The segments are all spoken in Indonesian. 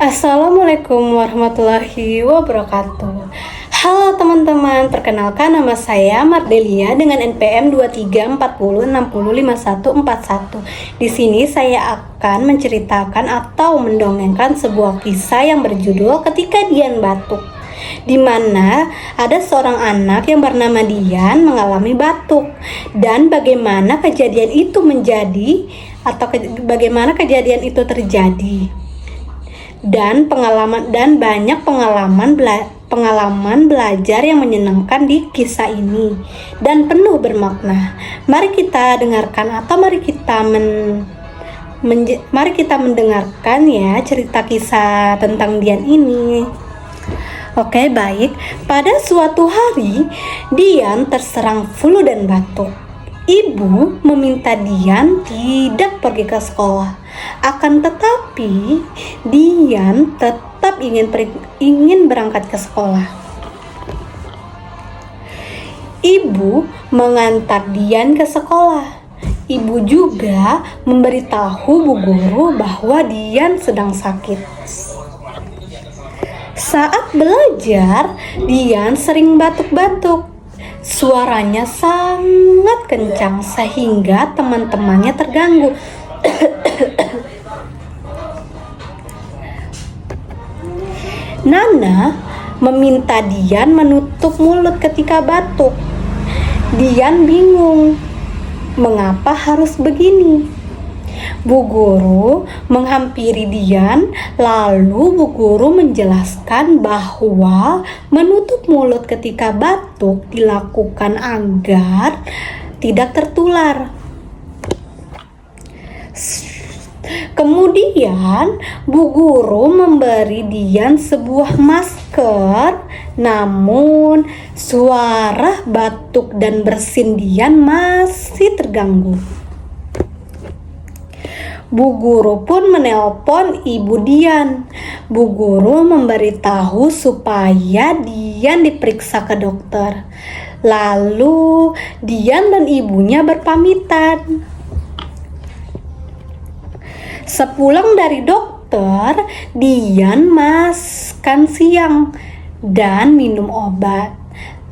Assalamualaikum warahmatullahi wabarakatuh. Halo teman-teman, perkenalkan nama saya Mardelia dengan NPM 2340605141. Di sini saya akan menceritakan atau mendongengkan sebuah kisah yang berjudul Ketika Dian Batuk, di mana ada seorang anak yang bernama Dian mengalami batuk dan bagaimana kejadian itu bagaimana kejadian itu terjadi. Dan banyak pengalaman belajar yang menyenangkan di kisah ini dan penuh bermakna. Mari kita dengarkan atau mari kita mendengarkan ya cerita kisah tentang Dian ini. Oke, baik. Pada suatu hari, Dian terserang flu dan batuk. Ibu meminta Dian tidak pergi ke sekolah. Akan tetapi, Dian tetap ingin berangkat ke sekolah. Ibu mengantar Dian ke sekolah. Ibu juga memberitahu Bu Guru bahwa Dian sedang sakit. Saat belajar, Dian sering batuk-batuk. Suaranya sangat kencang sehingga teman-temannya terganggu. Nana meminta Dian menutup mulut ketika batuk. Dian bingung, mengapa harus begini? Bu Guru menghampiri Dian, lalu Bu Guru menjelaskan bahwa menutup mulut ketika batuk dilakukan agar tidak tertular. Kemudian Bu Guru memberi Dian sebuah masker, namun suara batuk dan bersin Dian masih terganggu. Bu Guru pun menelpon ibu Dian. Bu Guru memberitahu supaya Dian diperiksa ke dokter. Lalu Dian dan ibunya berpamitan. Sepulang dari dokter, Dian makan siang dan minum obat.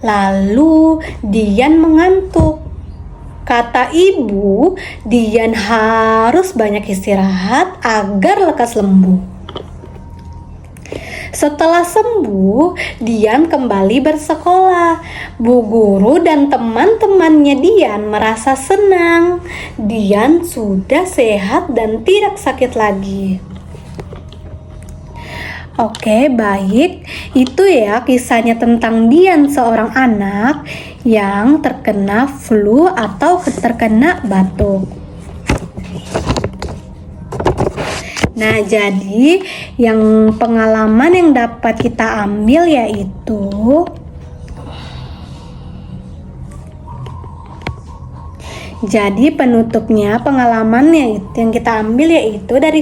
Lalu Dian mengantuk. Kata ibu, Dian harus banyak istirahat agar lekas sembuh. Setelah sembuh, Dian kembali bersekolah. Bu Guru dan teman-temannya Dian merasa senang. Dian sudah sehat dan tidak sakit lagi. Oke, baik. Itu ya kisahnya tentang Dian, seorang anak yang terkena flu atau terkena batuk. Nah, jadi yang pengalaman yang dapat kita ambil yaitu penutupnya pengalamannya yang kita ambil yaitu dari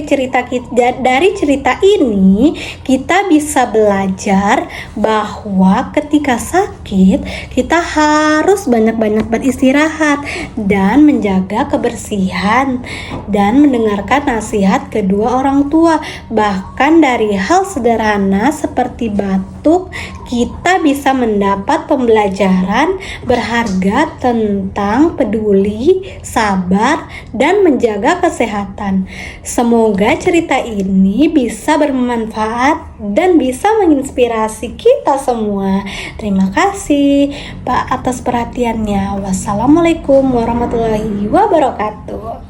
cerita ini kita bisa belajar bahwa ketika sakit kita harus banyak-banyak beristirahat dan menjaga kebersihan dan mendengarkan nasihat kedua orang tua. Bahkan dari hal sederhana seperti batuk, kita bisa mendapat pembelajaran berharga tentang peduli, sabar, dan menjaga kesehatan. Semoga cerita ini bisa bermanfaat dan bisa menginspirasi kita semua. Terima kasih Pak atas perhatiannya. Wassalamualaikum warahmatullahi wabarakatuh.